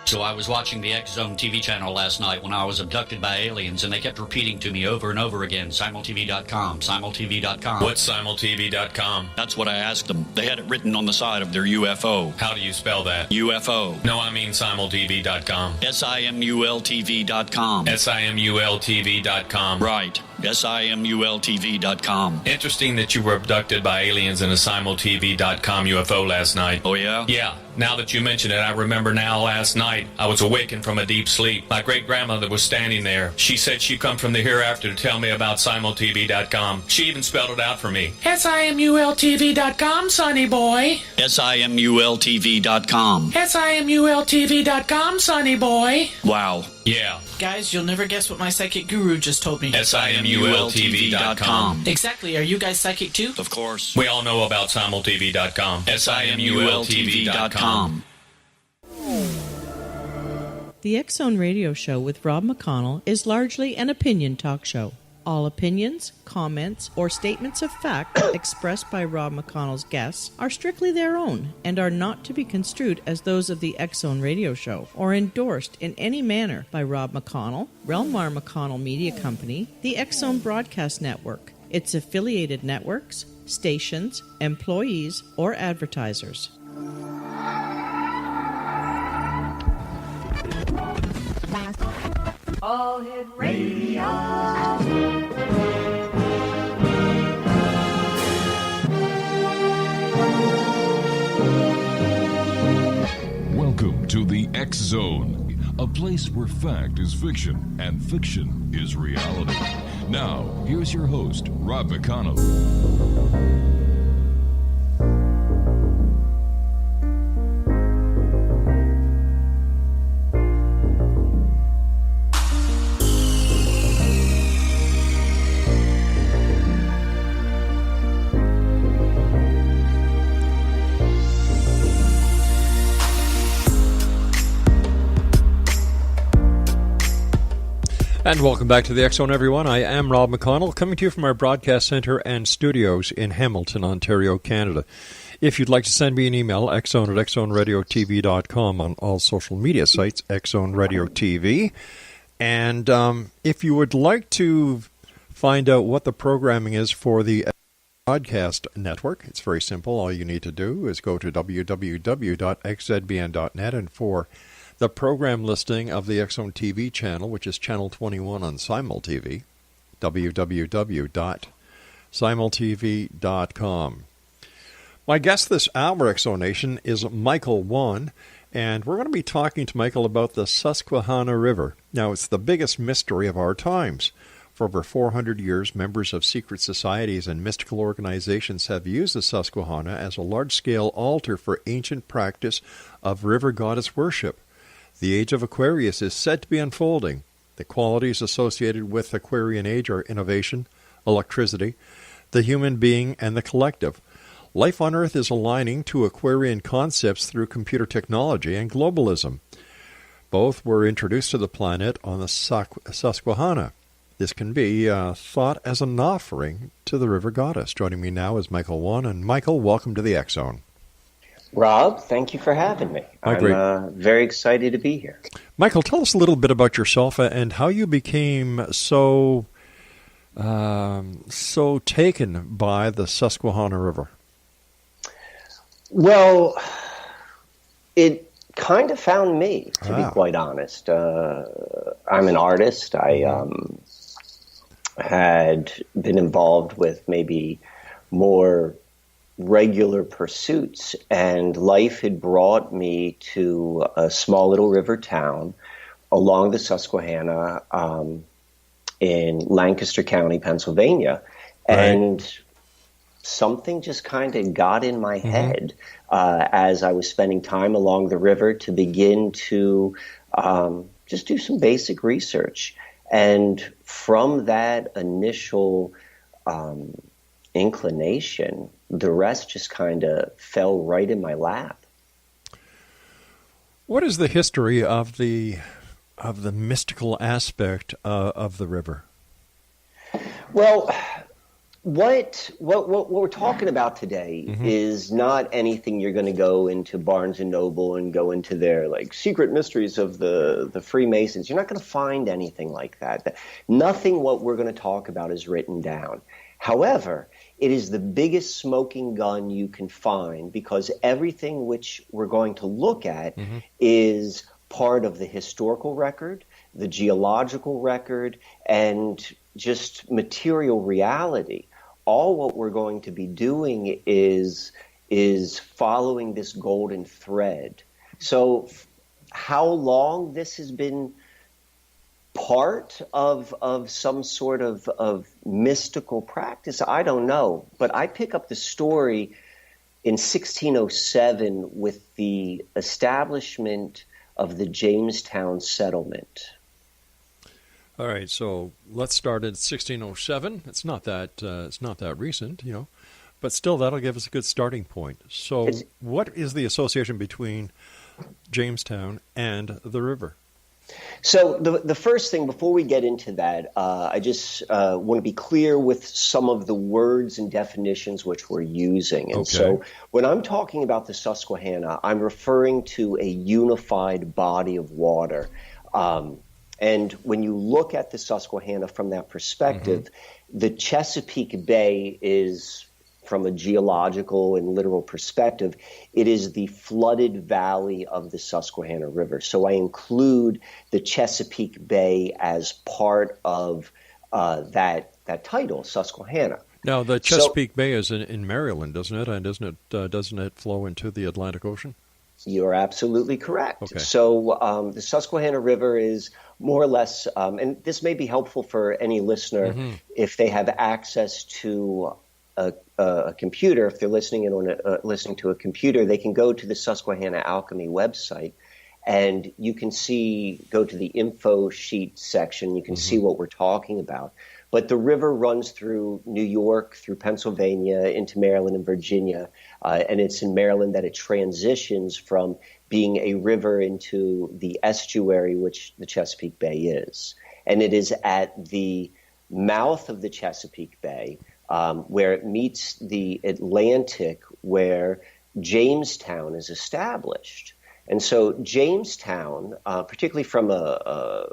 So I was watching the X Zone TV channel last night when I was abducted by aliens, and they kept repeating to me over and over again, simultv.com, simultv.com. What's simultv.com? That's what I asked them. They had it written on the side of their UFO. How do you spell that? UFO. No, I mean simultv.com. simultv.com. simultv.com. Right. simultv.com. Interesting that you were abducted by aliens in a simultv.com UFO last night. Oh, yeah? Yeah. Now that you mention it, I remember now last night I was awakened from a deep sleep. My great-grandmother was standing there. She said she'd come from the hereafter to tell me about simultv.com. She even spelled it out for me. simultv.com, sonny boy. simultv.com. simultv.com, sonny boy. Wow. Yeah. Guys, you'll never guess what my psychic guru just told me. simultv.com. Exactly. Are you guys psychic too? Of course. We all know about simultv.com. simultv.com. The X Zone Radio Show with Rob McConnell is largely an opinion talk show. All opinions, comments, or statements of fact expressed by Rob McConnell's guests are strictly their own and are not to be construed as those of the X Zone Radio Show or endorsed in any manner by Rob McConnell, rel-mar McConnell Media Company, the X Zone Broadcast Network, its affiliated networks, stations, employees, or advertisers. All Hit Radio. Welcome to the X Zone, a place where fact is fiction and fiction is reality. Now, here's your host, Rob McConnell. And welcome back to the X Zone, everyone. I am Rob McConnell, coming to you from our broadcast center and studios in Hamilton, Ontario, Canada. If you'd like to send me an email, xzone at xzoneradiotv.com, on all social media sites, Xzone Radio TV. And if you would like to find out what the programming is for the broadcast network, it's very simple. All you need to do is go to www.xzbn.net, and for the program listing of the X Zone TV channel, which is Channel 21 on SimulTV, www.simultv.com. My guest this hour, X Zone Nation, is Michael Wann, and we're going to be talking to Michael about the Susquehanna River. Now, it's the biggest mystery of our times. For over 400 years, members of secret societies and mystical organizations have used the Susquehanna as a large-scale altar for ancient practice of river goddess worship. The Age of Aquarius is said to be unfolding. The qualities associated with Aquarian Age are innovation, electricity, the human being, and the collective. Life on Earth is aligning to Aquarian concepts through computer technology and globalism. Both were introduced to the planet on the Susquehanna. This can be thought as an offering to the river goddess. Joining me now is Michael Wann. And Michael, welcome to the X Zone. Rob, thank you for having me. I'm very excited to be here. Michael, tell us a little bit about yourself and how you became so taken by the Susquehanna River. Well, it kind of found me, to be quite honest. I'm an artist. I had been involved with maybe more regular pursuits, and life had brought me to a small little river town along the Susquehanna in Lancaster County, Pennsylvania. Right. And something just kind of got in my head as I was spending time along the river to begin to just do some basic research. And from that initial inclination, the rest just kind of fell right in my lap. What is the history of the mystical aspect of the river? Well, What we're talking about today is not anything you're going to go into Barnes and Noble and go into their like secret mysteries of the Freemasons. You're not going to find anything like that. Nothing what we're going to talk about is written down. However, it is the biggest smoking gun you can find because everything which we're going to look at is part of the historical record, the geological record, and just material reality. All what we're going to be doing is following this golden thread. So how long this has been part of some sort of mystical practice, I don't know. But I pick up the story in 1607 with the establishment of the Jamestown settlement. All right, so let's start at 1607. It's not that recent, but still that'll give us a good starting point. So, what is the association between Jamestown and the river? So the first thing, before we get into that, I just want to be clear with some of the words and definitions which we're using. And so when I'm talking about the Susquehanna, I'm referring to a unified body of water. And when you look at the Susquehanna from that perspective, the Chesapeake Bay is, from a geological and literal perspective, it is the flooded valley of the Susquehanna River. So I include the Chesapeake Bay as part of that title, Susquehanna. Now, the Chesapeake Bay is in Maryland, doesn't it? And doesn't it flow into the Atlantic Ocean? You're absolutely correct. Okay. So the Susquehanna River is more or less, and this may be helpful for any listener if they have access to a computer. If they're listening to a computer, they can go to the Susquehanna Alchemy website, and you can go to the info sheet section. You can see what we're talking about. But the river runs through New York, through Pennsylvania, into Maryland and Virginia, and it's in Maryland that it transitions from being a river into the estuary, which the Chesapeake Bay is. And it is at the mouth of the Chesapeake Bay, where it meets the Atlantic, where Jamestown is established. And so Jamestown, particularly from a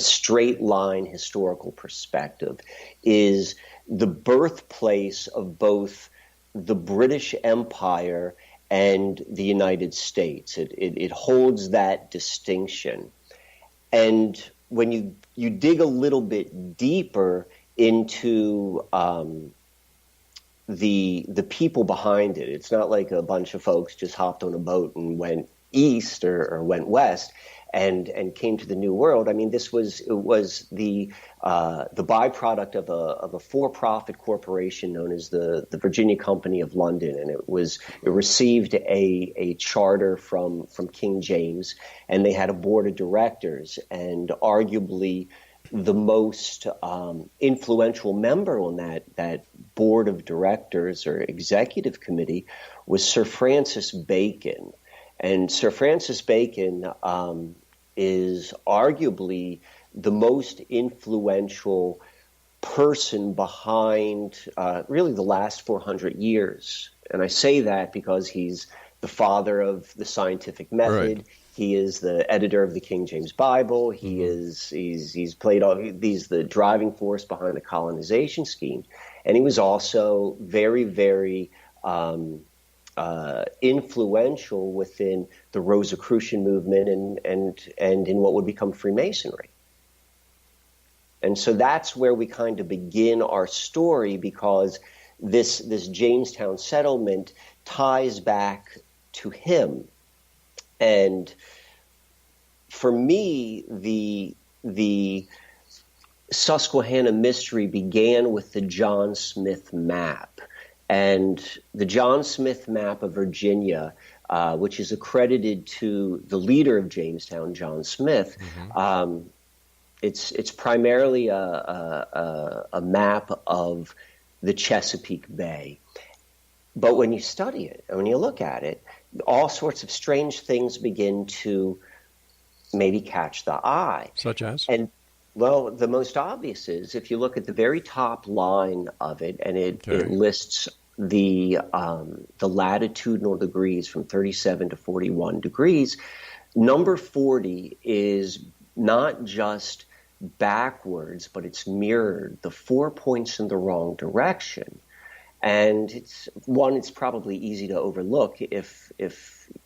straight line historical perspective, is the birthplace of both the British Empire and the United States. It holds that distinction. And when you dig a little bit deeper into the people behind it, it's not like a bunch of folks just hopped on a boat and went east or went west and came to the New World. I mean, it was the byproduct of a for-profit corporation known as the Virginia Company of London, and it received a charter from King James, and they had a board of directors, and arguably the most influential member on that board of directors or executive committee was Sir Francis Bacon. And Sir Francis Bacon is arguably the most influential person behind really the last 400 years. And I say that because he's the father of the scientific method. Right. He is the editor of the King James Bible. He's the driving force behind the colonization scheme. And he was also very, very influential within the Rosicrucian movement and in what would become Freemasonry. And so that's where we kind of begin our story, because this Jamestown settlement ties back to him. And for me, the Susquehanna mystery began with the John Smith map. And the John Smith map of Virginia, which is accredited to the leader of Jamestown, John Smith, it's primarily a map of the Chesapeake Bay. But when you study it, and when you look at it, all sorts of strange things begin to maybe catch the eye. Such as? And Well, the most obvious is if you look at the very top line of it, and it lists the latitudinal degrees from 37 to 41 degrees. Number 40 is not just backwards, but it's mirrored. The 4 points in the wrong direction. And it's probably easy to overlook if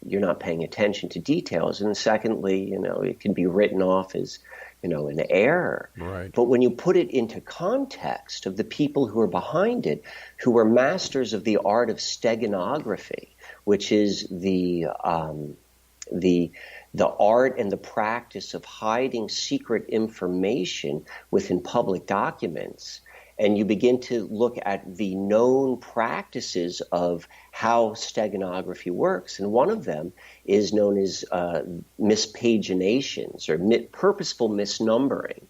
you're not paying attention to details. And secondly, it can be written off as, an error. Right. But when you put it into context of the people who are behind it, who were masters of the art of steganography, which is the art and the practice of hiding secret information within public documents, and you begin to look at the known practices of how steganography works. And one of them is known as mispaginations or purposeful misnumbering.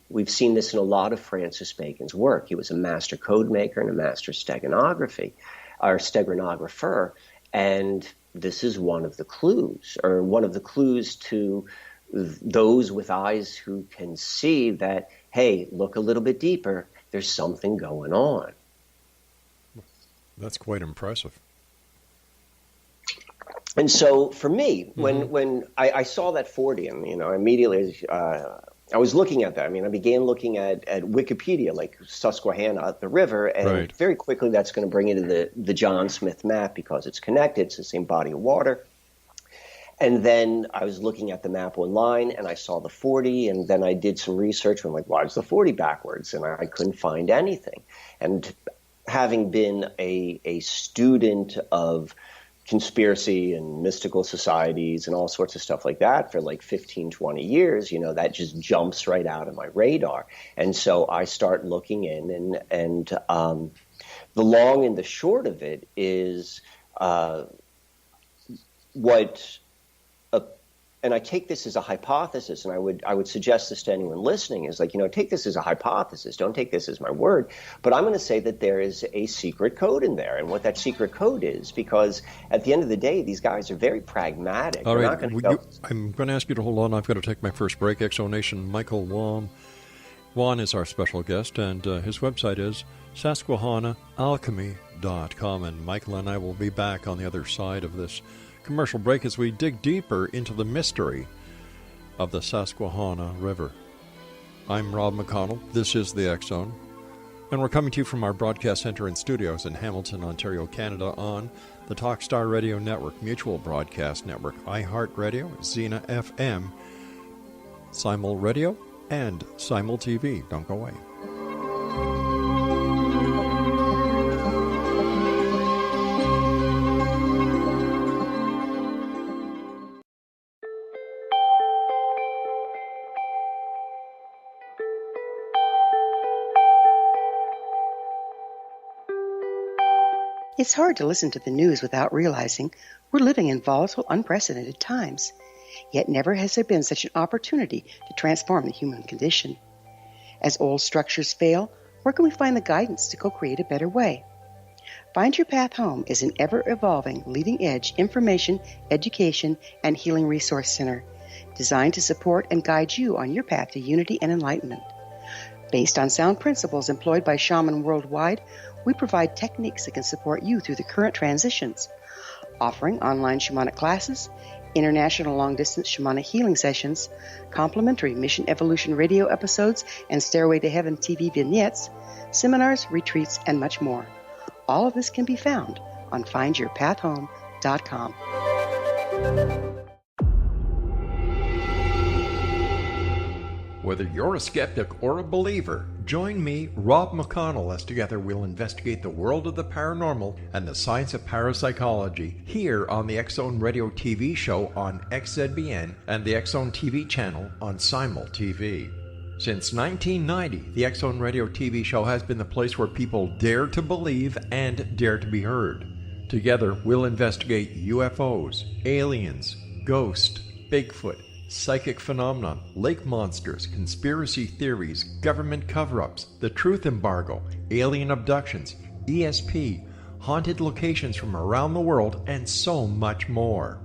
We've seen this in a lot of Francis Bacon's work. He was a master code maker and a master steganographer. And this is one of the clues to those with eyes who can see that, hey, look a little bit deeper, there's something going on. That's quite impressive. And so for me, when I saw that 40, and immediately I was looking at that. I mean, I began looking at Wikipedia, like Susquehanna, the river, and very quickly that's going to bring you to the John Smith map because it's connected. It's the same body of water. And then I was looking at the map online, and I saw the 40, and then I did some research. And I'm like, why is the 40 backwards? And I couldn't find anything. And having been a student of conspiracy and mystical societies and all sorts of stuff like that for like 15, 20 years, that just jumps right out of my radar. And so I start looking in, and the long and the short of it is and I take this as a hypothesis, and I would suggest this to anyone listening, is like, take this as a hypothesis. Don't take this as my word. But I'm going to say that there is a secret code in there, and what that secret code is, because at the end of the day, these guys are very pragmatic. All right, I'm going to ask you to hold on. I've got to take my first break. Exo Nation, Michael Wann. Wann is our special guest, and his website is SusquehannaAlchemy.com, and Michael and I will be back on the other side of this commercial break as we dig deeper into the mystery of the Susquehanna River. I'm Rob McConnell. This is the X Zone, and we're coming to you from our broadcast center and studios in Hamilton, Ontario, Canada, on the Talkstar Radio Network, Mutual Broadcast Network, iHeartRadio, Xena FM, Simul Radio, and Simul TV. Don't go away. It's hard to listen to the news without realizing we're living in volatile, unprecedented times. Yet never has there been such an opportunity to transform the human condition. As old structures fail, where can we find the guidance to co-create a better way? Find Your Path Home is an ever-evolving, leading-edge information, education, and healing resource center designed to support and guide you on your path to unity and enlightenment. Based on sound principles employed by shaman worldwide, we provide techniques that can support you through the current transitions, offering online shamanic classes, international long-distance shamanic healing sessions, complimentary Mission Evolution radio episodes and Stairway to Heaven TV vignettes, seminars, retreats, and much more. All of this can be found on findyourpathhome.com. Whether you're a skeptic or a believer, join me, Rob McConnell, as together we'll investigate the world of the paranormal and the science of parapsychology here on the X Zone Radio TV show on XZBN and the X Zone TV channel on Simul TV. Since 1990, the X Zone Radio TV show has been the place where people dare to believe and dare to be heard. Together, we'll investigate UFOs, aliens, ghosts, Bigfoot, psychic phenomenon, lake monsters, conspiracy theories, government cover-ups, the truth embargo, alien abductions, ESP, haunted locations from around the world, and so much more.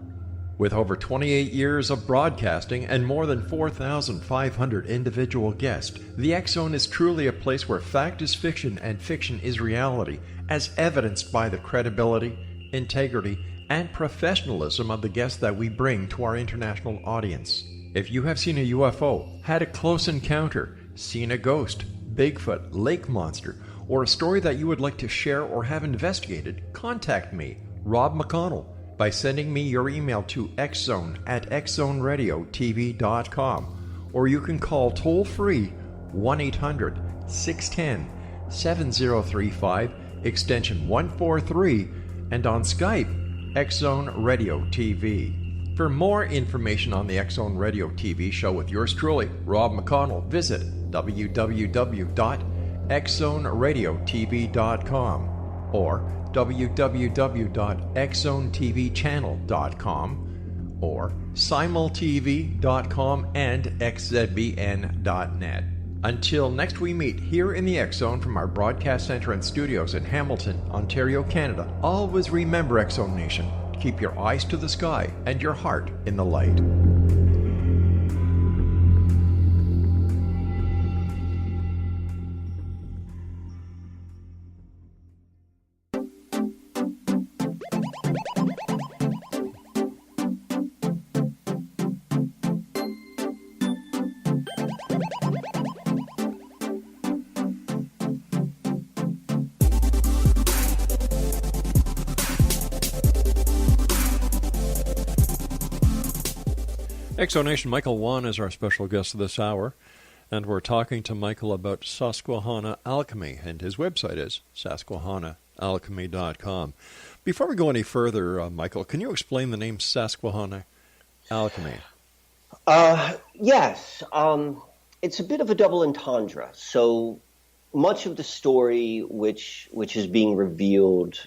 With over 28 years of broadcasting and more than 4,500 individual guests, the X Zone is truly a place where fact is fiction and fiction is reality, as evidenced by the credibility, integrity, and professionalism of the guests that we bring to our international audience. If you have seen a UFO, had a close encounter, seen a ghost, Bigfoot, lake monster, or a story that you would like to share or have investigated, contact me, Rob McConnell, by sending me your email to xzone@xzoneradiotv.com, or you can call toll-free 1-800-610-7035, extension 143, and on Skype, X Zone Radio TV. For more information on the X Zone Radio TV show with yours truly, Rob McConnell, visit www.xzoneradiotv.com or www.xzonetvchannel.com or simultv.com and xzbn.net. Until next we meet here in the X Zone from our broadcast center and studios in Hamilton, Ontario, Canada, always remember, X Zone Nation, keep your eyes to the sky and your heart in the light. Exonation Michael Wann is our special guest this hour, and we're talking to Michael about Susquehanna Alchemy, and his website is susquehannaalchemy.com. Before we go any further, Michael, can you explain the name Susquehanna Alchemy? Yes. It's a bit of a double entendre. So much of the story which is being revealed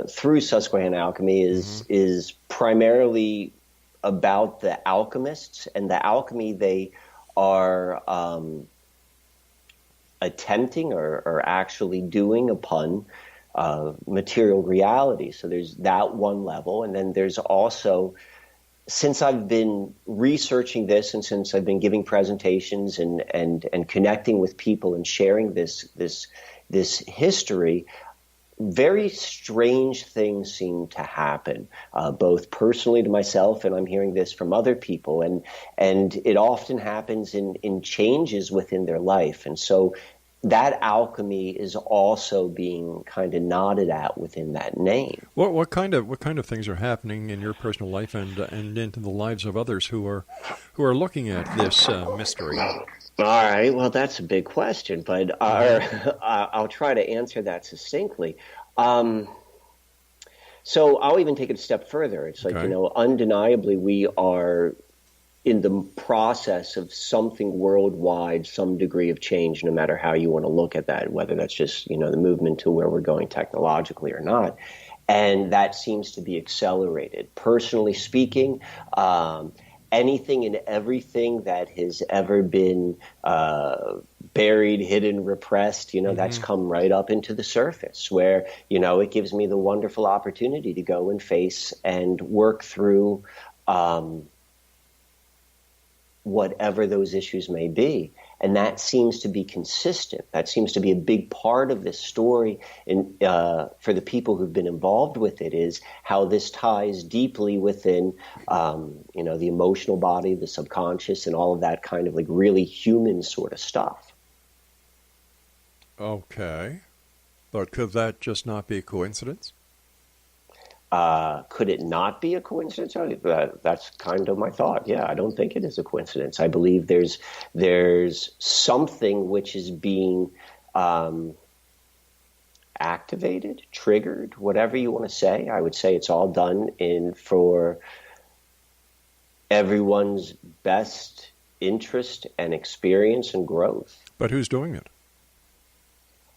through Susquehanna Alchemy is primarily about the alchemists and the alchemy they are attempting or actually doing upon material reality. So there's that one level, and then there's also, since I've been researching this and since I've been giving presentations and connecting with people and sharing this history, very strange things seem to happen, both personally to myself, and I'm hearing this from other people, and it often happens in changes within their life. And so that alchemy is also being kind of nodded at within that name. What kind of things are happening in your personal life and into the lives of others who are looking at this mystery? All right, well, that's a big question, but I'll try to answer that succinctly. So I'll even take it a step further. It's like, undeniably we are in the process of something worldwide, some degree of change, no matter how you want to look at that, whether that's just, the movement to where we're going technologically or not. And that seems to be accelerated. Personally speaking, anything and everything that has ever been buried, hidden, repressed, that's come right up into the surface, where, it gives me the wonderful opportunity to go and face and work through whatever those issues may be. And that seems to be consistent. That seems to be a big part of this story. And for the people who've been involved with it, is how this ties deeply within, the emotional body, the subconscious, and all of that kind of like really human sort of stuff. Okay. But could that just not be a coincidence? Could it not be a coincidence? That's kind of my thought. Yeah, I don't think it is a coincidence. I believe there's something which is being activated, triggered, whatever you want to say. I would say it's all done for everyone's best interest and experience and growth. But who's doing it?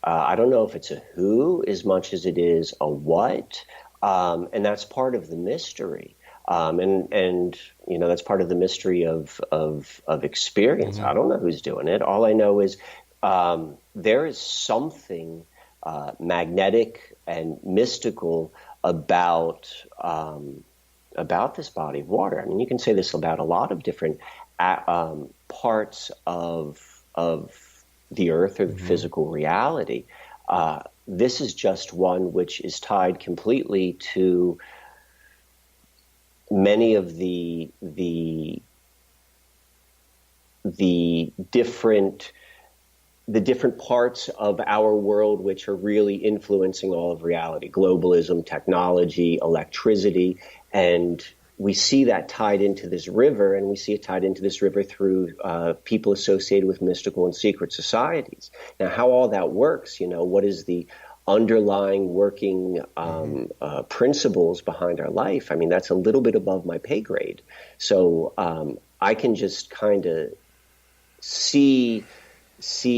I don't know if it's a who as much as it is a what. And that's part of the mystery. And that's part of the mystery of experience. I don't know who's doing it. All I know is there is something magnetic and mystical about about this body of water. I mean, you can say this about a lot of different parts of the earth or the physical reality. This is just one which is tied completely to many of the different parts of our world which are really influencing all of reality: globalism, technology, electricity. And we see that tied into this river, and we see it tied into this river through people associated with mystical and secret societies. Now, how all that works, what is the underlying working principles behind our life? I mean, that's a little bit above my pay grade. So I can just kind of see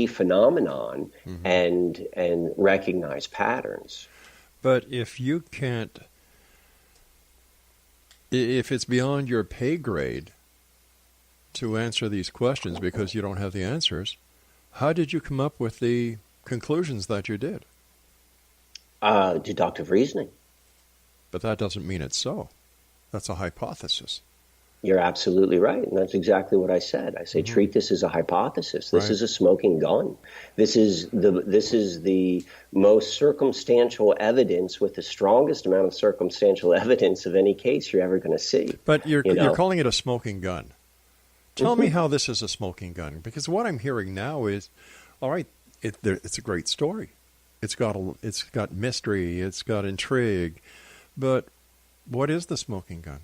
phenomenon and recognize patterns. But if it's beyond your pay grade to answer these questions because you don't have the answers, how did you come up with the conclusions that you did? Deductive reasoning. But that doesn't mean it's so. That's a hypothesis. You're absolutely right, and that's exactly what I said. I say treat this as a hypothesis. This is a smoking gun. This is the most circumstantial evidence, with the strongest amount of circumstantial evidence of any case you're ever going to see. But you're calling it a smoking gun. Tell me how this is a smoking gun, because what I'm hearing now is, all right, it's a great story. It's got mystery, it's got intrigue, but what is the smoking gun?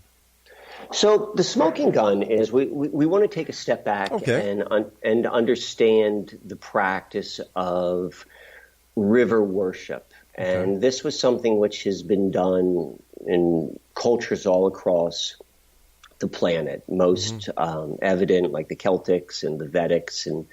So the smoking gun is we want to take a step back and understand the practice of river worship. And this was something which has been done in cultures all across the planet, most evident like the Celtics and the Vedics, and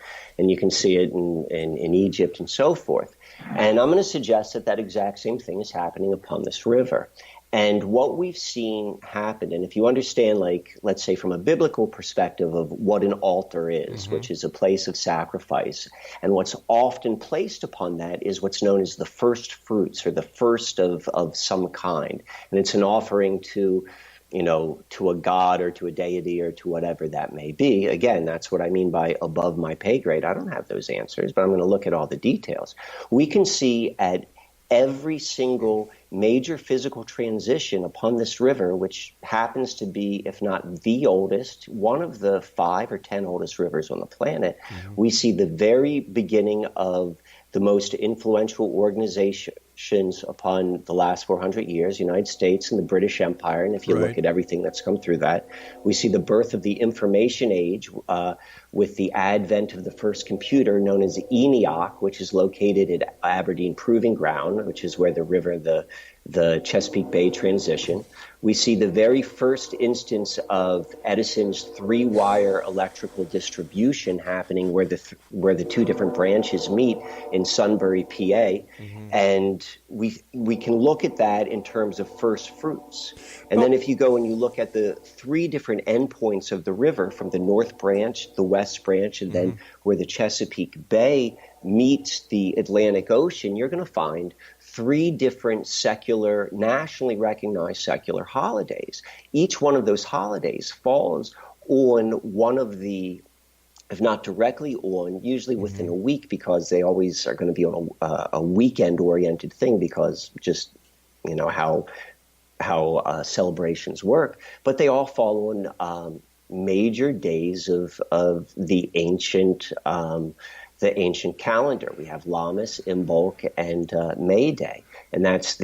you can see it in Egypt and so forth. And I'm going to suggest that exact same thing is happening upon this river. And what we've seen happen, and if you understand, like, let's say from a biblical perspective of what an altar is, which is a place of sacrifice, and what's often placed upon that is what's known as the first fruits, or the first of some kind. And it's an offering to a god or to a deity or to whatever that may be. Again, that's what I mean by above my pay grade. I don't have those answers, but I'm going to look at all the details. We can see at every single major physical transition upon this river, which happens to be, if not the oldest, one of the 5 or 10 oldest rivers on the planet, we see the very beginning of the most influential organizations upon the last 400 years, United States and the British Empire. And if you look at everything that's come through that, we see the birth of the information age with the advent of the first computer known as ENIAC, which is located at Aberdeen Proving Ground, which is where the river, the Chesapeake Bay transition. We see the very first instance of Edison's 3-wire electrical distribution happening where the two different branches meet in Sunbury, PA. And we can look at that in terms of first fruits. And then if you go and you look at the 3 different endpoints of the river, from the North Branch, the West Branch, and then where the Chesapeake Bay meets the Atlantic Ocean, you're going to find 3 different secular, nationally recognized secular holidays. Each one of those holidays falls on one of the, if not directly on, usually within a week, because they always are going to be on a weekend-oriented thing, because just, how celebrations work. But they all fall on major days of the ancient calendar. We have Lammas, Imbolc, and May Day, and that's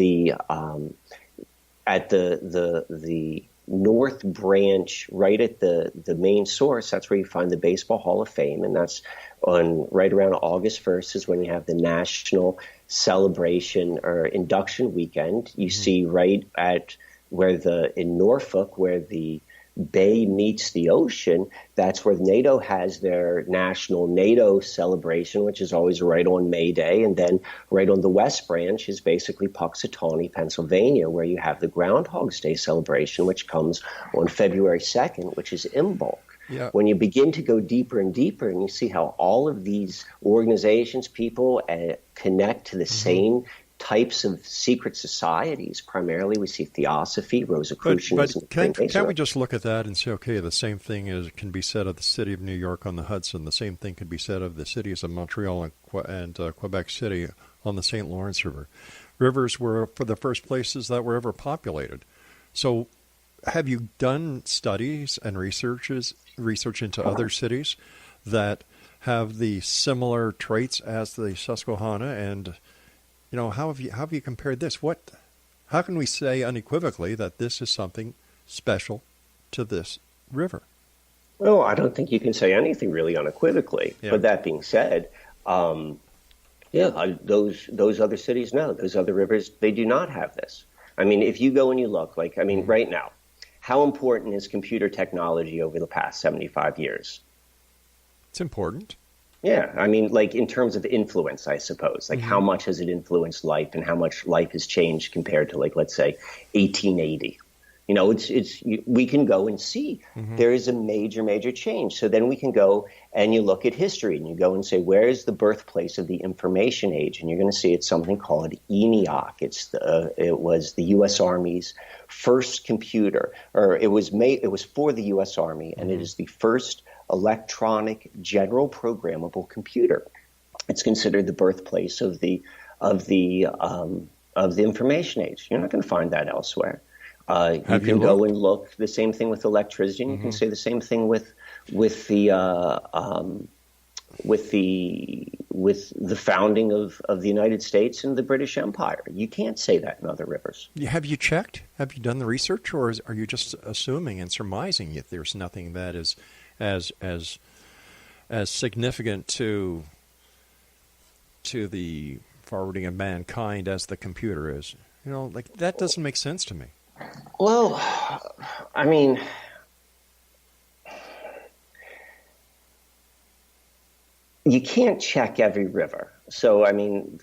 at the North Branch, right at the main source. That's where you find the Baseball Hall of Fame, and that's on right around August 1st is when you have the national celebration or induction weekend. You see right at in Norfolk, where the bay meets the ocean, that's where NATO has their national NATO celebration, which is always right on May Day. And then right on the West Branch is basically Puxatawney, Pennsylvania, where you have the Groundhog's Day celebration, which comes on February 2nd, which is Imbolc. Yeah. When you begin to go deeper and deeper, and you see how all of these organizations, people connect to the same types of secret societies. Primarily, we see theosophy, Rosicrucianism. But can we just look at that and say, okay, the same thing can be said of the city of New York on the Hudson. The same thing could be said of the cities of Montreal and Quebec City on the St. Lawrence River. Rivers were for the first places that were ever populated. So have you done studies and research into other cities that have the similar traits as the Susquehanna? And, how have you compared this? How can we say unequivocally that this is something special to this river? Well, I don't think you can say anything really unequivocally. Yeah. But that being said, those other cities, no, those other rivers, they do not have this. I mean, if you go and you look, right now, how important is computer technology over the past 75 years? It's important. Yeah. I mean, in terms of influence, I suppose, how much has it influenced life and how much life has changed compared to, let's say, 1880? We can go and see there is a major, major change. So then we can go and you look at history and you go and say, where is the birthplace of the information age? And you're going to see it's something called ENIAC. It was the U.S. Army's first computer, or it was for the U.S. Army, and it is the first electronic general programmable computer. It's considered the birthplace of the information age. You're not going to find that elsewhere. You can go and look. The same thing with electricity. And you can say the same thing with the founding of the United States and the British Empire. You can't say that in other rivers. Have you checked? Have you done the research, or are you just assuming and surmising that there's nothing that is as significant to the forwarding of mankind as the computer is? That doesn't make sense to me. Well, I mean, you can't check every river. So, I mean,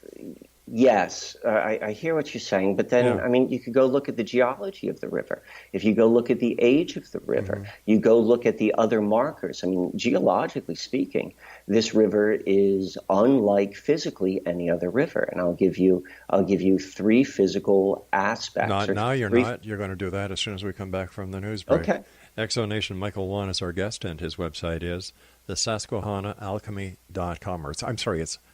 yes, I hear what you're saying, but then, I mean, you could go look at the geology of the river. If you go look at the age of the river, you go look at the other markers. I mean, geologically speaking, this river is unlike physically any other river. And I'll give you 3 physical aspects. Now you're not. You're going to do that as soon as we come back from the news break. Okay. Exonation Michael Wann is our guest, and his website is the Susquehanna.alchemy.com. It's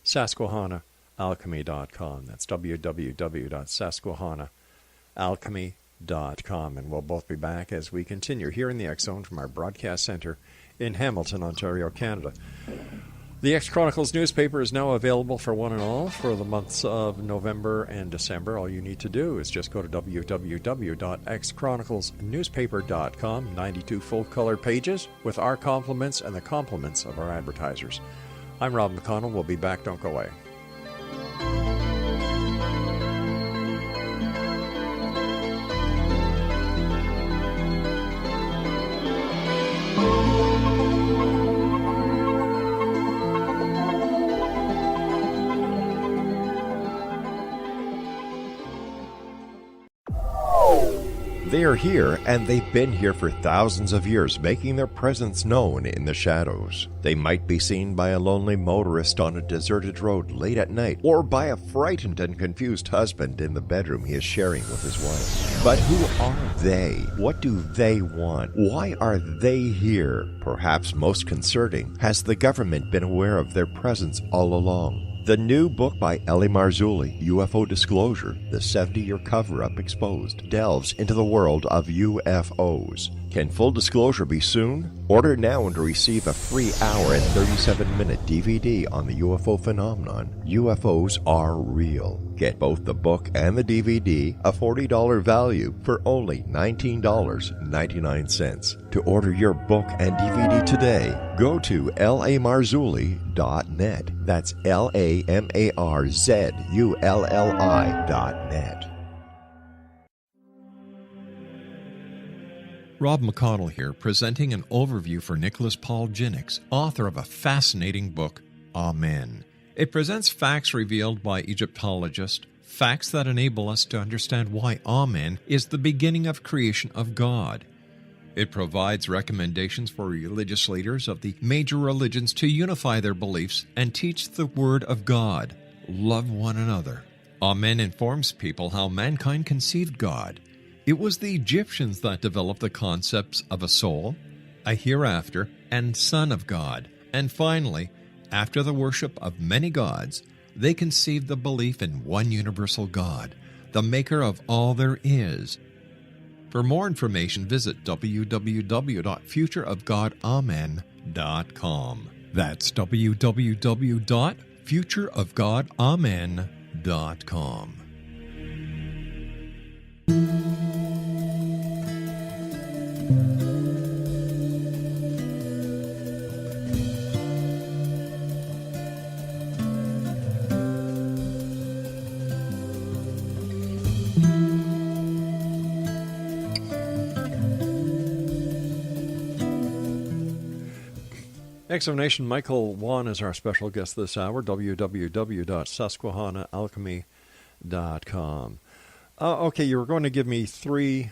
Susquehanna.alchemy.com. That's www.susquehanna.alchemy.com. And we'll both be back as we continue here in the X Zone from our broadcast center in Hamilton, Ontario, Canada. The X Chronicles newspaper is now available for one and all for the months of November and December. All you need to do is just go to www.xchroniclesnewspaper.com. 92 full-color pages with our compliments and the compliments of our advertisers. I'm Rob McConnell. We'll be back. Don't go away. They are here, and they've been here for thousands of years, making their presence known in the shadows. They might be seen by a lonely motorist on a deserted road late at night, or by a frightened and confused husband in the bedroom he is sharing with his wife. But who are they? What do they want? Why are they here? Perhaps most concerning, has the government been aware of their presence all along? The new book by Elie Marzulli, UFO Disclosure, the 70-year cover-up exposed, delves into the world of UFOs. Can full disclosure be soon? Order now and receive a free hour and 37-minute DVD on the UFO phenomenon. UFOs are real. Get both the book and the DVD, a $40 value, for only $19.99. To order your book and DVD today, go to lamarzulli.net. That's LAMARZULLI.net. Rob McConnell here, presenting an overview for Nicholas Paul Jennings, author of a fascinating book, Amen. It presents facts revealed by Egyptologists, facts that enable us to understand why Amen is the beginning of creation of God. It provides recommendations for religious leaders of the major religions to unify their beliefs and teach the Word of God. Love one another. Amen informs people how mankind conceived God. It was the Egyptians that developed the concepts of a soul, a hereafter, and Son of God. And finally, after the worship of many gods, they conceived the belief in one universal God, the maker of all there is. For more information, visit www.futureofgodamen.com. That's www.futureofgodamen.com. Exonation Michael Wann is our special guest this hour, www.susquehannaalchemy.com. Okay, you were going to give me three.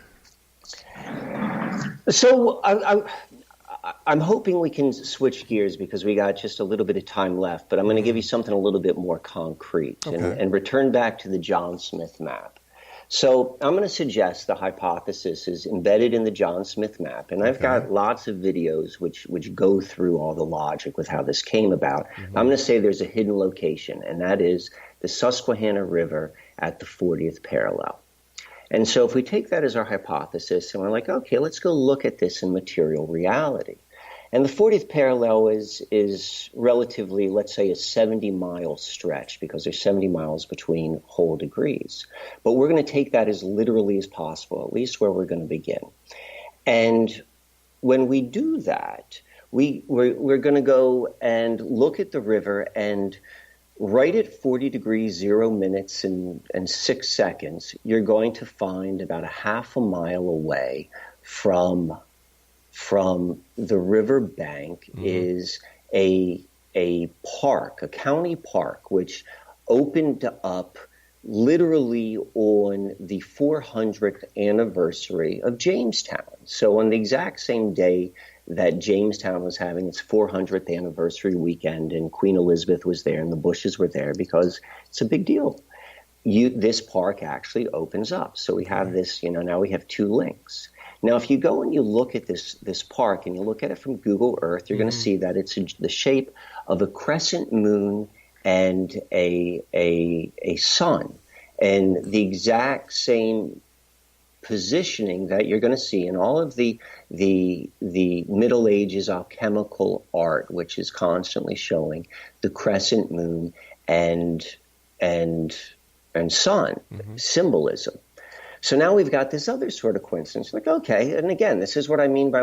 So I'm hoping we can switch gears because we got just a little bit of time left, but I'm going to give you something a little bit more concrete and return back to the John Smith map. So I'm going to suggest the hypothesis is embedded in the John Smith map, and I've got lots of videos which go through all the logic with how this came about. I'm going to say there's a hidden location, and that is the Susquehanna River at the 40th parallel. And so if we take that as our hypothesis, and we're like, okay, let's go look at this in material reality. And the 40th parallel is relatively, let's say, a 70-mile stretch because there's 70 miles between whole degrees. But we're going to take that as literally as possible, at least where we're going to begin. And when we do that, we're going to go and look at the river, and right at 40 degrees, 0 minutes and 6 seconds, you're going to find about a half a mile away from the river bank is a park, a county park, which opened up literally on the 400th anniversary of Jamestown. So on the exact same day that Jamestown was having its 400th anniversary weekend, and Queen Elizabeth was there and the Bushes were there because it's a big deal. This park actually opens up. So we have this, now we have two links. Now, if you go and you look at this park and you look at it from Google Earth, you're going to see that it's the shape of a crescent moon and a sun, and the exact same positioning that you're going to see in all of the Middle Ages alchemical art, which is constantly showing the crescent moon and sun symbolism. So now we've got this other sort of coincidence. Like, okay, and again, this is what I mean by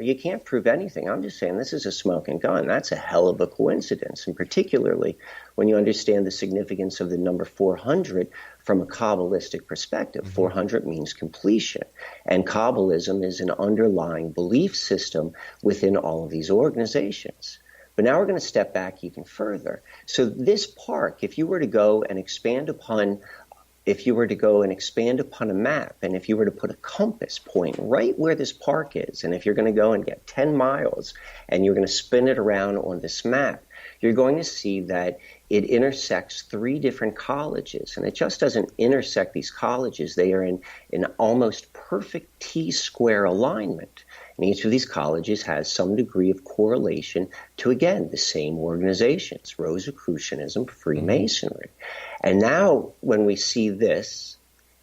you can't prove anything. I'm just saying this is a smoking gun. That's a hell of a coincidence, and particularly when you understand the significance of the number 400 from a Kabbalistic perspective. 400 means completion, and Kabbalism is an underlying belief system within all of these organizations. But now we're going to step back even further. So this park, if you were to go and expand upon a map, and if you were to put a compass point right where this park is, and if you're going to go and get 10 miles and you're going to spin it around on this map, you're going to see that it intersects 3 different colleges. And it just doesn't intersect these colleges. They are in almost perfect T-square alignment. And each of these colleges has some degree of correlation to, again, the same organizations: Rosicrucianism, Freemasonry. And now when we see this,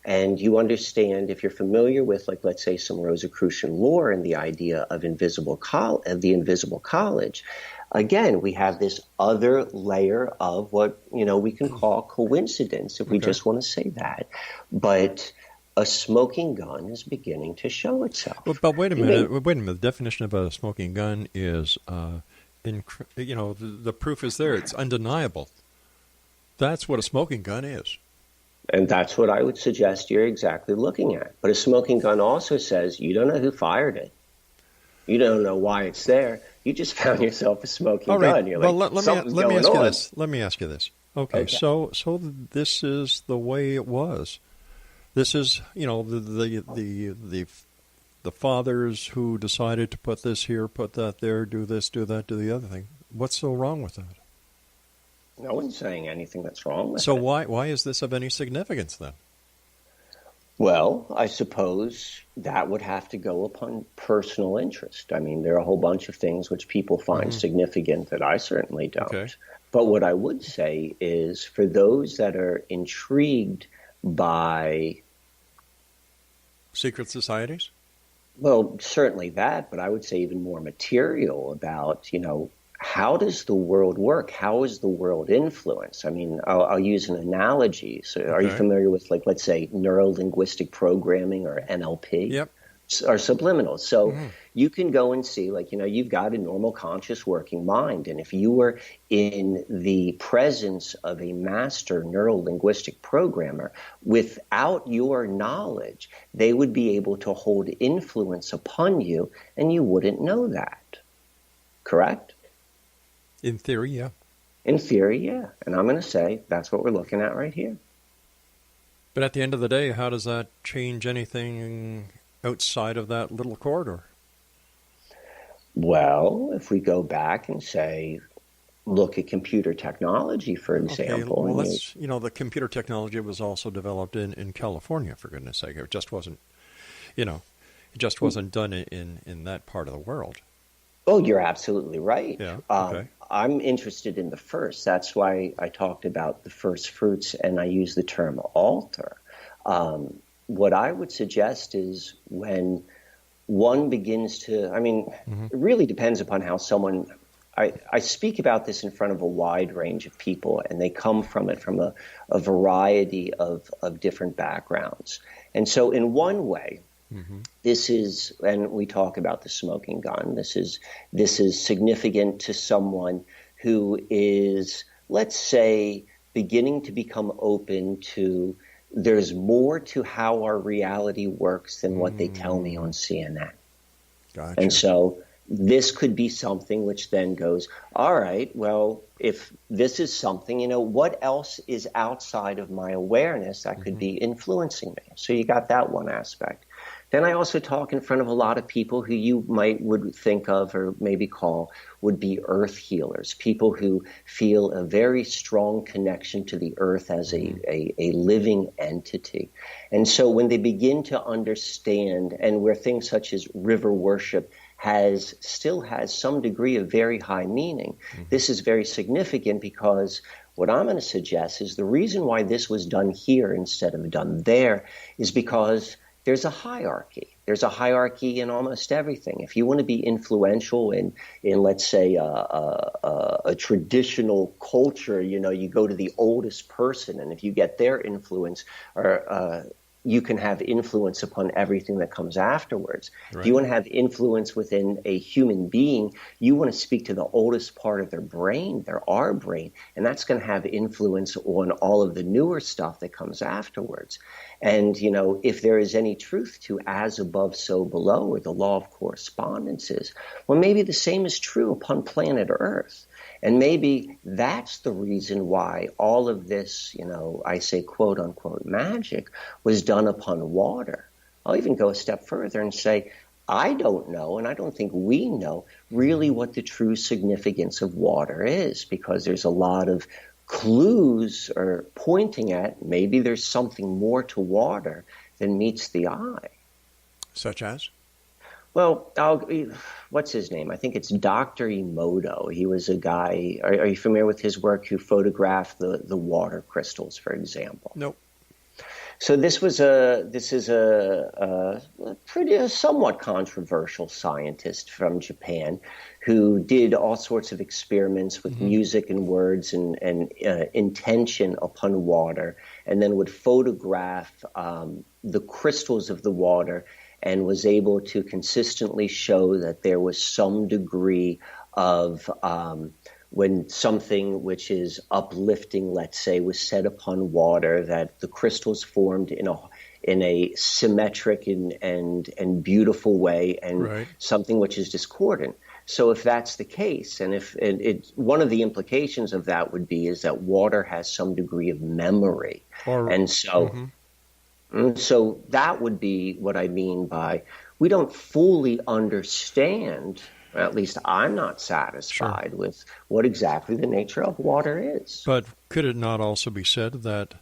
and you understand, if you're familiar with, like, let's say, some Rosicrucian lore and the idea of the invisible college, again, we have this other layer of what, we can call coincidence, if we just want to say that. But a smoking gun is beginning to show itself. But wait a minute. The definition of a smoking gun is, the proof is there. It's undeniable. That's what a smoking gun is. And that's what I would suggest you're exactly looking at. But a smoking gun also says you don't know who fired it. You don't know why it's there. You just found yourself a smoking gun. You're like, let me ask you this. Let me ask you this. Okay. So this is the way it was. This is, the fathers who decided to put this here, put that there, do this, do that, do the other thing. What's so wrong with that? No one's saying anything that's wrong with So it. why is this of any significance then? Well, I suppose that would have to go upon personal interest. I mean, there are a whole bunch of things which people find significant that I certainly don't. Okay. But what I would say is for those that are intrigued by... Secret societies? Well, certainly that, but I would say even more material about, how does the world work? How is the world influenced? I mean, I'll use an analogy. So are you familiar with, like, let's say, neuro-linguistic programming or NLP? Yep. Or subliminals. So you can go and see, like, you've got a normal conscious working mind. And if you were in the presence of a master neuro-linguistic programmer, without your knowledge, they would be able to hold influence upon you, and you wouldn't know that. Correct? In theory, yeah. In theory, yeah. And I'm going to say that's what we're looking at right here. But at the end of the day, how does that change anything outside of that little corridor? Well, if we go back and say, look at computer technology, for example. Okay, well, the computer technology was also developed in California, for goodness sake. It just wasn't, it just wasn't done in that part of the world. Oh, you're absolutely right. Yeah, okay. I'm interested in the first. That's why I talked about the first fruits, and I use the term altar. What I would suggest is when one begins to, it really depends upon how someone, I speak about this in front of a wide range of people, and they come from it from a variety of different backgrounds. And so in one way, this is, and we talk about the smoking gun, this is significant to someone who is, let's say, beginning to become open to there's more to how our reality works than what they tell me on CNN. Gotcha. And so this could be something which then goes, all right, well, if this is something, what else is outside of my awareness that could be influencing me? So you got that one aspect. Then I also talk in front of a lot of people who you would think of or maybe call would be earth healers, people who feel a very strong connection to the earth as a living entity. And so when they begin to understand, and where things such as river worship still has some degree of very high meaning, this is very significant because what I'm going to suggest is the reason why this was done here instead of done there is because there's a hierarchy. There's a hierarchy in almost everything. If you want to be influential in let's say, a traditional culture, you go to the oldest person, and if you get their influence, or you can have influence upon everything that comes afterwards. Right. If you want to have influence within a human being, you want to speak to the oldest part of their brain, our brain, and that's going to have influence on all of the newer stuff that comes afterwards. And, if there is any truth to as above, so below, or the law of correspondences, well, maybe the same is true upon planet Earth. And maybe that's the reason why all of this, I say quote unquote magic was done upon water. I'll even go a step further and say, I don't know, and I don't think we know really what the true significance of water is, because there's a lot of clues are pointing at maybe there's something more to water than meets the eye. Such as? Well, what's his name? I think it's Dr. Emoto. He was a guy, are you familiar with his work, who photographed the water crystals, for example? Nope. So this is a somewhat controversial scientist from Japan who did all sorts of experiments with music and words and intention upon water, and then would photograph the crystals of the water, and was able to consistently show that there was some degree of when something which is uplifting, let's say, was set upon water, that the crystals formed in a symmetric and beautiful way, and something which is discordant. So if that's the case, and if one of the implications of that would be is that water has some degree of memory, and so that would be what I mean by we don't fully understand At least I'm not satisfied with what exactly the nature of water is. But could it not also be said that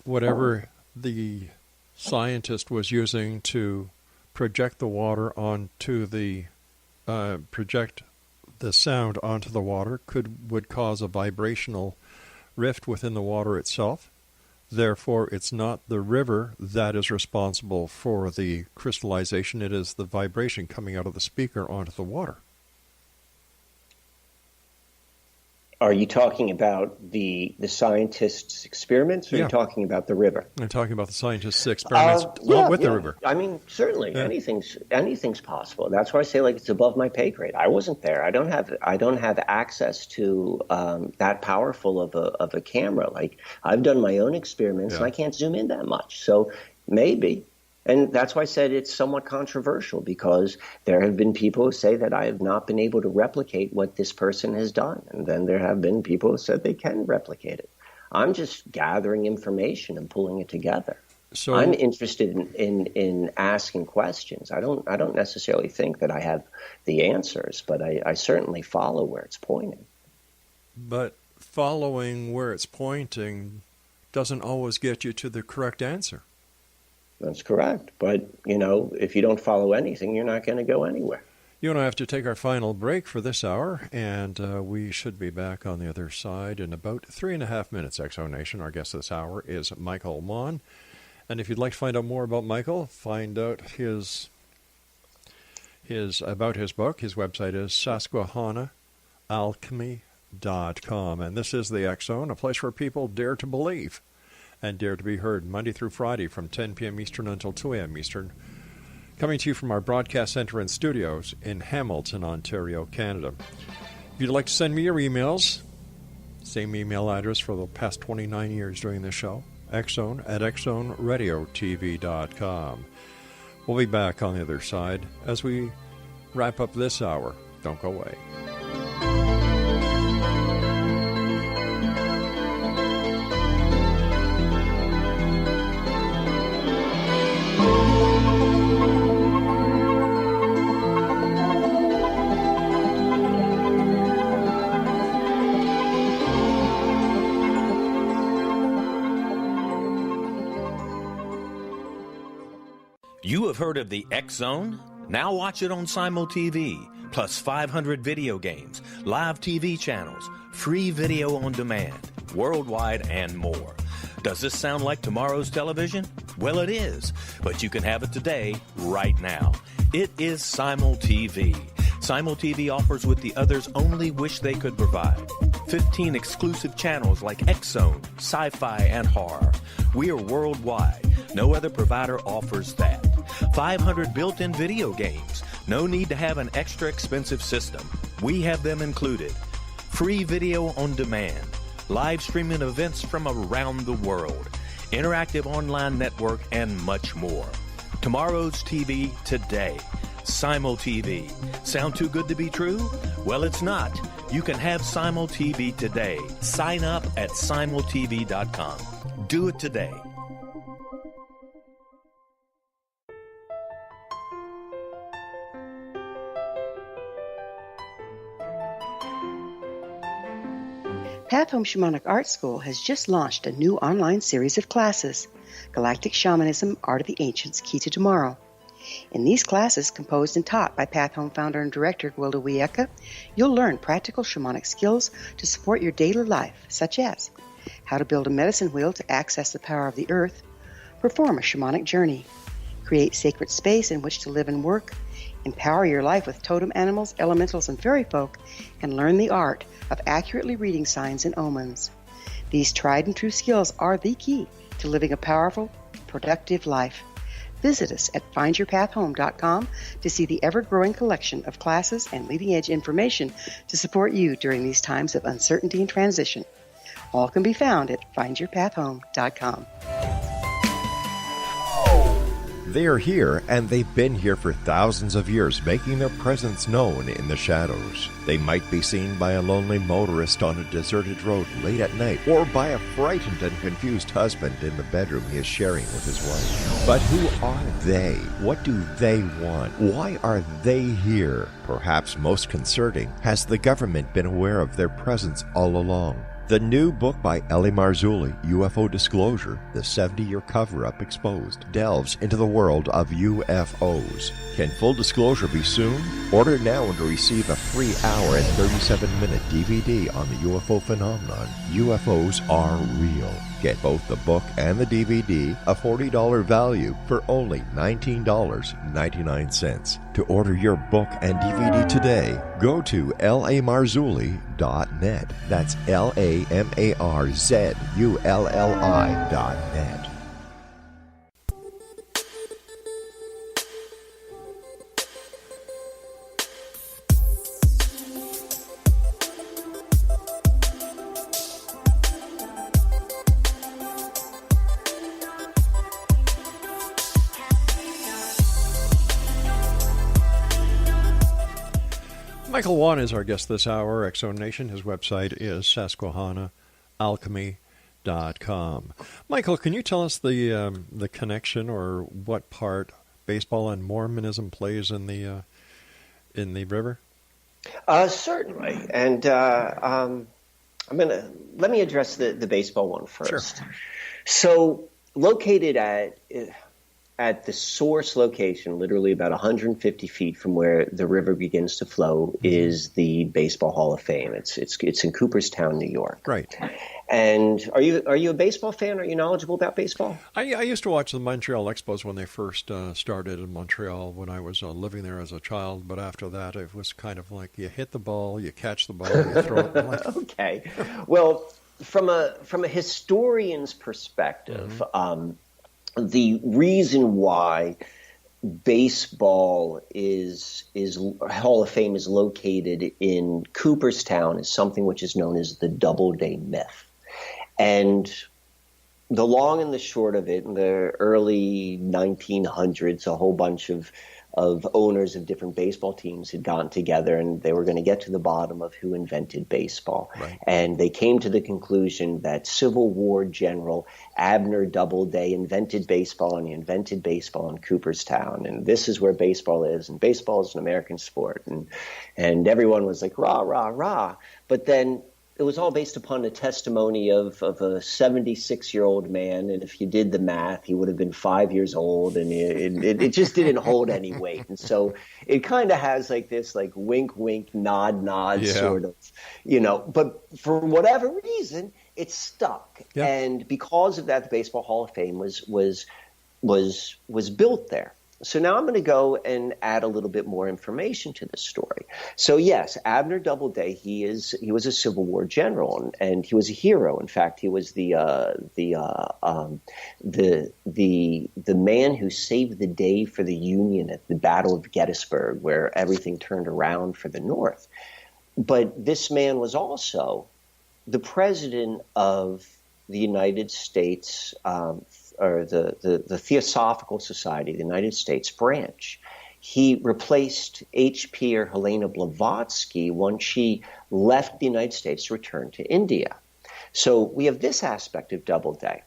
whatever the scientist was using to project the water onto the project the sound onto the water would cause a vibrational rift within the water itself? Therefore, it's not the river that is responsible for the crystallization. It is the vibration coming out of the speaker onto the water. Are you talking about the scientist's experiments, or are you talking about the river? I'm talking about the scientist's experiments with the river. I mean, certainly anything's possible. That's why I say, like, it's above my pay grade. I wasn't there. I don't have access to that powerful of a camera. Like, I've done my own experiments, and I can't zoom in that much. So maybe. And that's why I said it's somewhat controversial, because there have been people who say that I have not been able to replicate what this person has done. And then there have been people who said they can replicate it. I'm just gathering information and pulling it together. So I'm interested in asking questions. I don't necessarily think that I have the answers, but I certainly follow where it's pointing. But following where it's pointing doesn't always get you to the correct answer. That's correct. But, if you don't follow anything, you're not going to go anywhere. You and I have to take our final break for this hour, and we should be back on the other side in about 3.5 minutes, Exonation. Our guest this hour is Michael Wann. And if you'd like to find out more about Michael, find out his about his book, his website is susquehannaalchemy.com. And this is the X Zone, a place where people dare to believe and dare to be heard, Monday through Friday from 10 p.m. Eastern until 2 a.m. Eastern, coming to you from our broadcast center and studios in Hamilton, Ontario, Canada. If you'd like to send me your emails, same email address for the past 29 years doing this show, xzone@xzoneradiotv.com. We'll be back on the other side as we wrap up this hour. Don't go away. You have heard of the X Zone? Now watch it on Simul TV, plus 500 video games, live TV channels, free video on demand, worldwide, and more. Does this sound like tomorrow's television? Well, it is, but you can have it today, right now. It is Simul TV. Simul TV offers what the others only wish they could provide. 15 exclusive channels like X Zone, Sci-Fi, and Horror. We are worldwide. No other provider offers that. 500 built-in video games. No need to have an extra expensive system. We have them included. Free video on demand. Live streaming events from around the world. Interactive online network, and much more. Tomorrow's TV today. Simul TV. Sound too good to be true? Well, it's not. You can have Simul TV today. Sign up at simultv.com. Do it today. Path Home Shamanic Art School has just launched a new online series of classes, Galactic Shamanism, Art of the Ancients, Key to Tomorrow. In these classes, composed and taught by Path Home founder and director Gwilda Wiyaka, you'll learn practical shamanic skills to support your daily life, such as how to build a medicine wheel to access the power of the earth, perform a shamanic journey, create sacred space in which to live and work, empower your life with totem animals, elementals, and fairy folk, and learn the art of accurately reading signs and omens. These tried and true skills are the key to living a powerful, productive life. Visit us at findyourpathhome.com to see the ever-growing collection of classes and leading-edge information to support you during these times of uncertainty and transition. All can be found at findyourpathhome.com. They are here, and they've been here for thousands of years, making their presence known in the shadows. They might be seen by a lonely motorist on a deserted road late at night, or by a frightened and confused husband in the bedroom he is sharing with his wife. But who are they? What do they want? Why are they here? Perhaps most concerning, has the government been aware of their presence all along? The new book by Ellie Marzulli, UFO Disclosure, the 70-year cover-up exposed, delves into the world of UFOs. Can full disclosure be soon? Order now and receive a free hour and 37-minute DVD on the UFO phenomenon. UFOs are real. Get both the book and the DVD, a $40 value, for only $19.99. To order your book and DVD today, go to lamarzulli.net. That's LAMARZULLI.net. Michael Wann is our guest this hour. X-Zone Nation. His website is Susquehanna.alchemy.com. Michael, can you tell us the connection or what part baseball and Mormonism plays in the river? Certainly, and let me address the baseball one first. Sure. So, located at the source location, literally about 150 feet from where the river begins to flow, is the Baseball Hall of Fame. It's in Cooperstown, New York. Right. And are you a baseball fan? Are you knowledgeable about baseball? I used to watch the Montreal Expos when they first started in Montreal when I was living there as a child. But after that, it was kind of like you hit the ball, you catch the ball, you throw it. Okay. Well, from a historian's perspective, the reason why baseball is Hall of Fame is located in Cooperstown is something which is known as the Doubleday myth. And the long and the short of it, in the early 1900s, a whole bunch of owners of different baseball teams had gotten together, and they were going to get to the bottom of who invented baseball. Right. And they came to the conclusion that Civil War General Abner Doubleday invented baseball, and he invented baseball in Cooperstown. And this is where baseball is, and baseball is an American sport. And everyone was like, rah, rah, rah. But then it was all based upon the testimony of a 76-year-old man, and if you did the math, he would have been 5 years old, and it just didn't hold any weight. And so it kind of has like this like wink, wink, nod, nod sort of, But for whatever reason, it stuck, and because of that, the Baseball Hall of Fame was built there. So now I'm going to go and add a little bit more information to this story. So yes, Abner Doubleday, he was a Civil War general, and he was a hero. In fact, he was the man who saved the day for the Union at the Battle of Gettysburg, where everything turned around for the North. But this man was also the president of the United States, or the Theosophical Society, the United States branch. He replaced H.P. or Helena Blavatsky once she left the United States to return to India. So we have this aspect of Doubleday.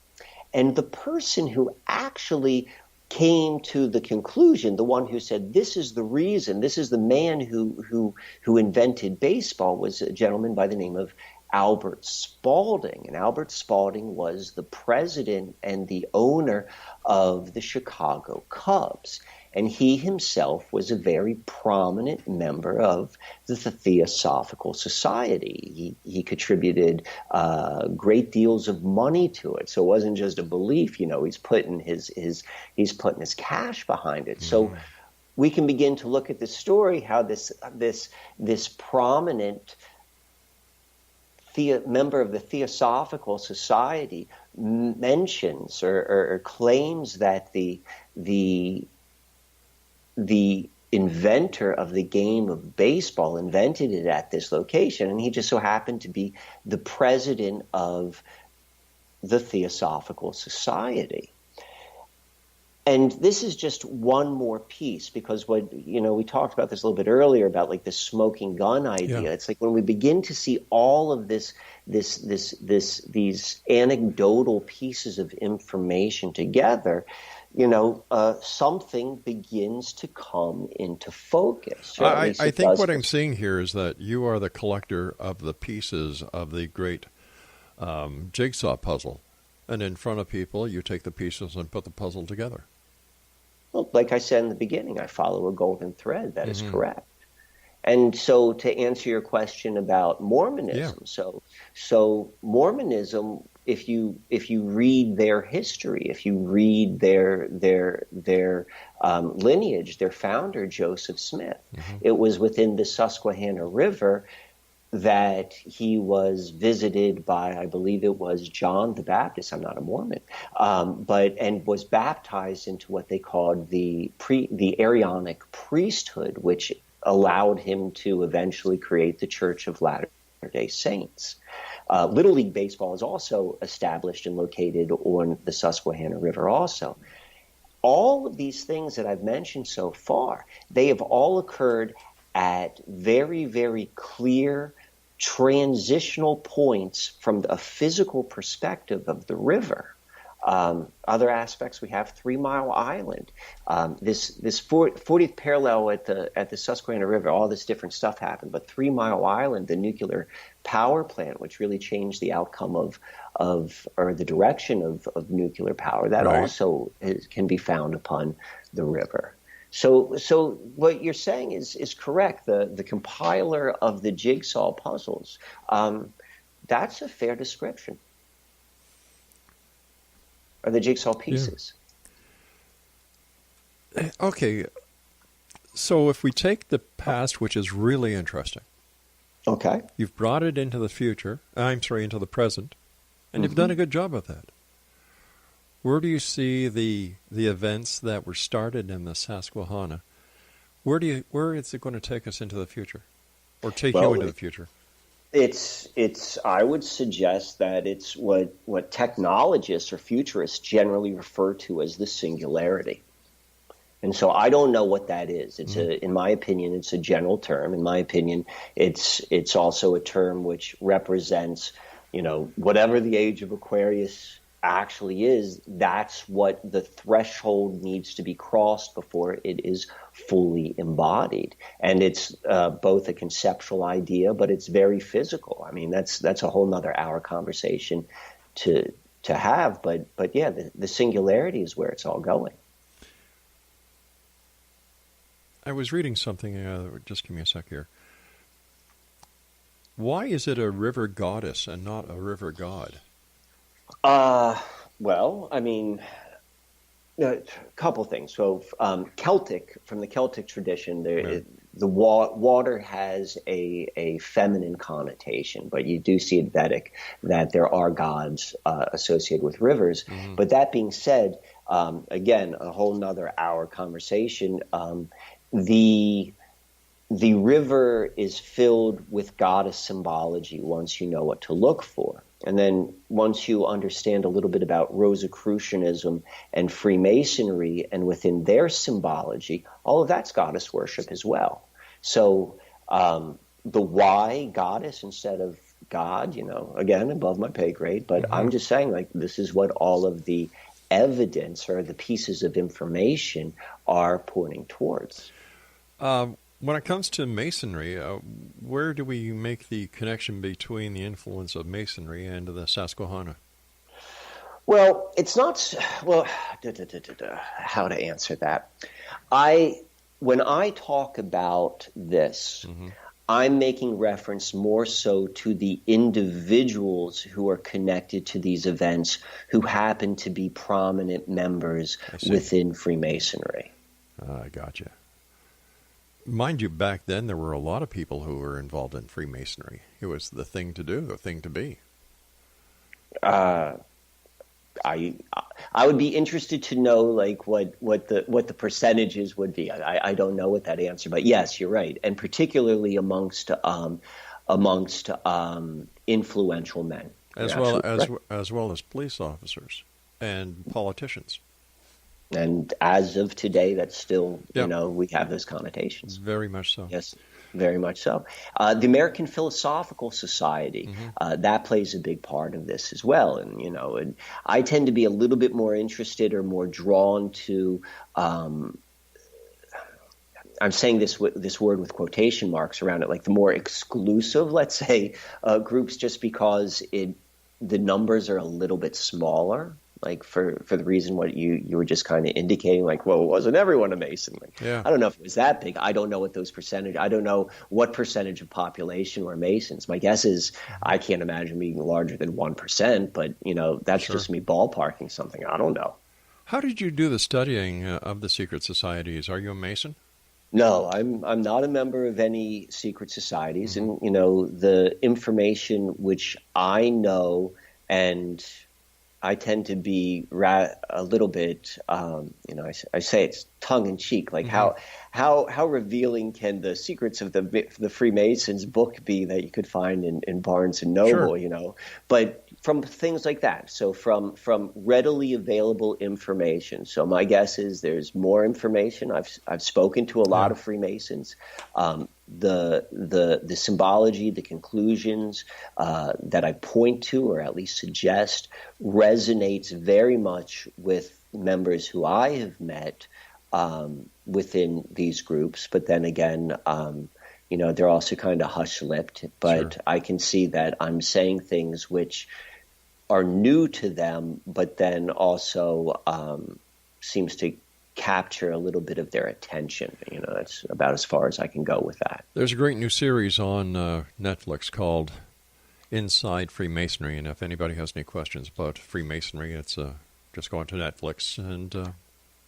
And the person who actually came to the conclusion, the one who said, this is the reason, this is the man who invented baseball, was a gentleman by the name of Albert Spalding. And Albert Spalding was the president and the owner of the Chicago Cubs. And he himself was a very prominent member of the Theosophical Society. He contributed great deals of money to it. So it wasn't just a belief, he's putting his cash behind it. So we can begin to look at this story, how this prominent member of the Theosophical Society mentions or claims that the inventor of the game of baseball invented it at this location, and he just so happened to be the president of the Theosophical Society. And this is just one more piece, because we talked about this a little bit earlier about like the smoking gun idea. Yeah. It's like when we begin to see all of these anecdotal pieces of information together, something begins to come into focus. I think what I'm seeing here is that you are the collector of the pieces of the great jigsaw puzzle. And in front of people, you take the pieces and put the puzzle together. Well, like I said in the beginning, I follow a golden thread. That is correct. And so to answer your question about Mormonism, so Mormonism, if you read their history, if you read their lineage, their founder, Joseph Smith, it was within the Susquehanna River that he was visited by, I believe it was John the Baptist. I'm not a Mormon, and was baptized into what they called the Aaronic priesthood, which allowed him to eventually create the Church of Latter-day Saints. Little League Baseball is also established and located on the Susquehanna River also. All of these things that I've mentioned so far, they have all occurred at very, very clear transitional points from a physical perspective of the river. Other aspects, we have 3 Mile Island, this 40th parallel at the Susquehanna River. All this different stuff happened, but 3 Mile Island, the nuclear power plant, which really changed the outcome or the direction of nuclear power, that also can be found upon the river. So what you're saying is correct. The compiler of the jigsaw puzzles, that's a fair description. Or the jigsaw pieces. Yeah. Okay. So if we take the past, which is really interesting. Okay. You've brought it into the future. Into the present, and you've done a good job of that. Where do you see the events that were started in the Susquehanna? Where is it going to take us into the future, or take you into the future? It's. I would suggest that it's what technologists or futurists generally refer to as the singularity. And so I don't know what that is. It's in my opinion, it's a general term. In my opinion, it's also a term which represents, whatever the Age of Aquarius actually is. That's what the threshold needs to be crossed before it is fully embodied. And it's both a conceptual idea, but it's very physical. I mean, that's a whole nother hour conversation to have. But yeah, the singularity is where it's all going. I was reading something, just give me a sec here. Why is it a river goddess and not a river god? Well, I mean, a couple things. So, from the Celtic tradition, the water has a feminine connotation, but you do see in Vedic that there are gods associated with rivers. But that being said, again, a whole nother hour conversation. The river is filled with goddess symbology once you know what to look for. And then once you understand a little bit about Rosicrucianism and Freemasonry, and within their symbology, all of that's goddess worship as well. So the why goddess instead of God, again, above my pay grade, but I'm just saying, like, this is what all of the evidence or the pieces of information are pointing towards. When it comes to Masonry, where do we make the connection between the influence of Masonry and the Susquehanna? Well, it's not. Well, how to answer that? When I talk about this, I'm making reference more so to the individuals who are connected to these events, who happen to be prominent members within Freemasonry. I gotcha. Mind you, back then there were a lot of people who were involved in Freemasonry. It was the thing to do, the thing to be. I would be interested to know, like, what the percentages would be. I don't know what that answer, but yes, you're right, and particularly amongst influential men, as well as police officers and politicians. And as of today, that's still, we have those connotations. Very much so. Yes, very much so. The American Philosophical Society, that plays a big part of this as well. And I tend to be a little bit more interested or more drawn to, I'm saying this word with quotation marks around it, like the more exclusive, let's say, groups, just because the numbers are a little bit smaller. Like for the reason what you were just kind of indicating, like, well, wasn't everyone a Mason? Like, I don't know if it was that big. I don't know what those percentage. I don't know what percentage of population were Masons. My guess is I can't imagine being larger than 1%. But that's just me ballparking something. I don't know. How did you do the studying of the secret societies? Are you a Mason? No, I'm not a member of any secret societies, and the information which I know and I tend to be a little bit, I say it's tongue in cheek. Like how revealing can the secrets of the Freemasons book be that you could find in Barnes and Noble? Sure. But from things like that. So from readily available information. So my guess is there's more information. I've spoken to a lot of Freemasons. The symbology, the conclusions that I point to or at least suggest resonates very much with members who I have met within these groups. But then again, they're also kind of hush-lipped. But I can see that I'm saying things which are new to them, but then also seems to capture a little bit of their attention. That's about as far as I can go with that. There's a great new series on Netflix called Inside Freemasonry, and if anybody has any questions about Freemasonry, it's just go onto Netflix, and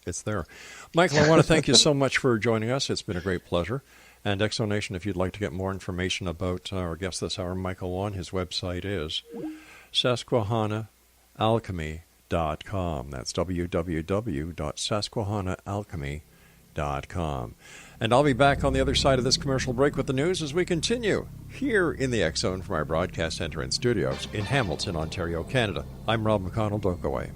it's there. Michael, I want to thank you so much for joining us. It's been a great pleasure. And Exonation, if you'd like to get more information about our guest this hour, Michael Wann, his website is Susquehannaalchemy.com. That's www.susquehannaalchemy.com. And I'll be back on the other side of this commercial break with the news as we continue here in the X Zone from our broadcast center and studios in Hamilton, Ontario, Canada. I'm Rob McConnell. Don't go away.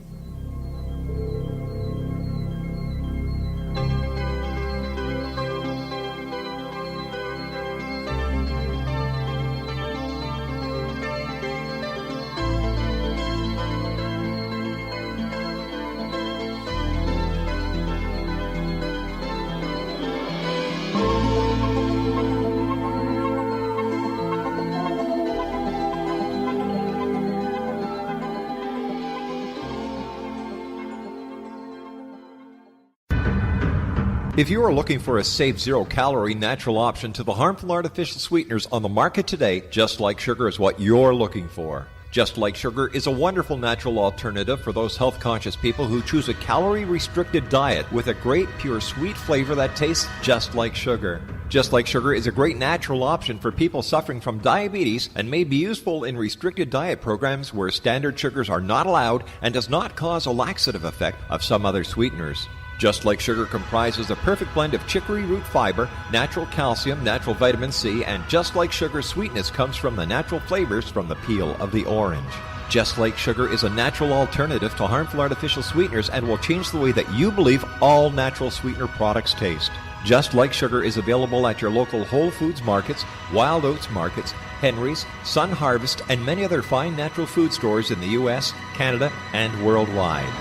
If you are looking for a safe, zero-calorie, natural option to the harmful artificial sweeteners on the market today, Just Like Sugar is what you're looking for. Just Like Sugar is a wonderful natural alternative for those health-conscious people who choose a calorie-restricted diet with a great, pure, sweet flavor that tastes just like sugar. Just Like Sugar is a great natural option for people suffering from diabetes and may be useful in restricted diet programs where standard sugars are not allowed and does not cause a laxative effect of some other sweeteners. Just Like Sugar comprises a perfect blend of chicory root fiber, natural calcium, natural vitamin C, and Just Like Sugar's sweetness comes from the natural flavors from the peel of the orange. Just Like Sugar is a natural alternative to harmful artificial sweeteners and will change the way that you believe all natural sweetener products taste. Just Like Sugar is available at your local Whole Foods markets, Wild Oats markets, Henry's, Sun Harvest, and many other fine natural food stores in the U.S., Canada, and worldwide.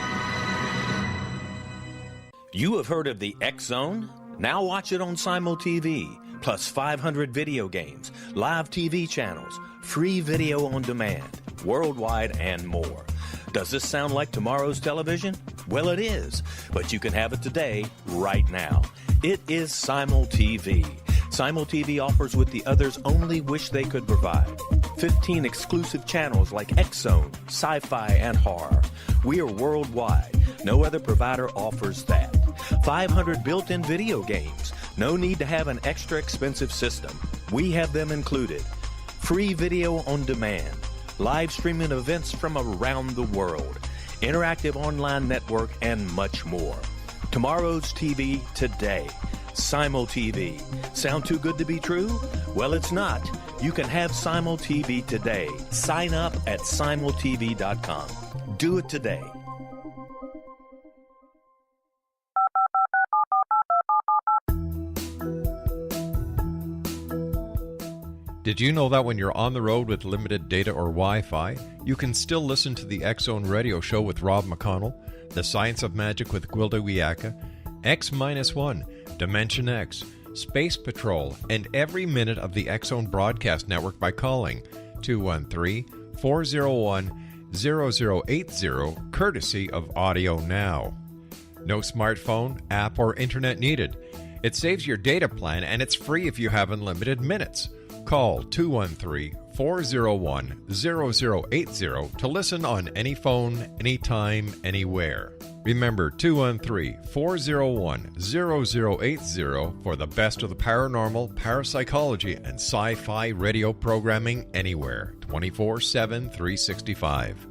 You have heard of the X Zone? Now watch it on Simul TV, plus 500 video games, live TV channels, free video on demand, worldwide, and more. Does this sound like tomorrow's television? Well, it is, but you can have it today, right now. It is Simul TV. Simul TV offers what the others only wish they could provide. 15 exclusive channels like X Zone, sci-fi, and horror. We are worldwide. No other provider offers that. 500 built-in video games. No need to have an extra expensive system. We have them included. Free video on demand. Live streaming events from around the world. Interactive online network, and much more. Tomorrow's TV today. Simul TV. Sound too good to be true? Well, it's not. You can have Simul TV today. Sign up at simultv.com. Do it today. Did you know that when you're on the road with limited data or Wi-Fi, you can still listen to the X-Zone Radio Show with Rob McConnell, The Science of Magic with Gwilda Wiyaka, X-1, Dimension X, Space Patrol, and every minute of the X-Zone Broadcast Network by calling 213-401-0080, courtesy of Audio Now. No smartphone, app, or internet needed. It saves your data plan, and it's free if you have unlimited minutes. Call 213-401-0080 to listen on any phone, anytime, anywhere. Remember 213-401-0080 for the best of the paranormal, parapsychology, and sci-fi radio programming anywhere, 24/7, 365.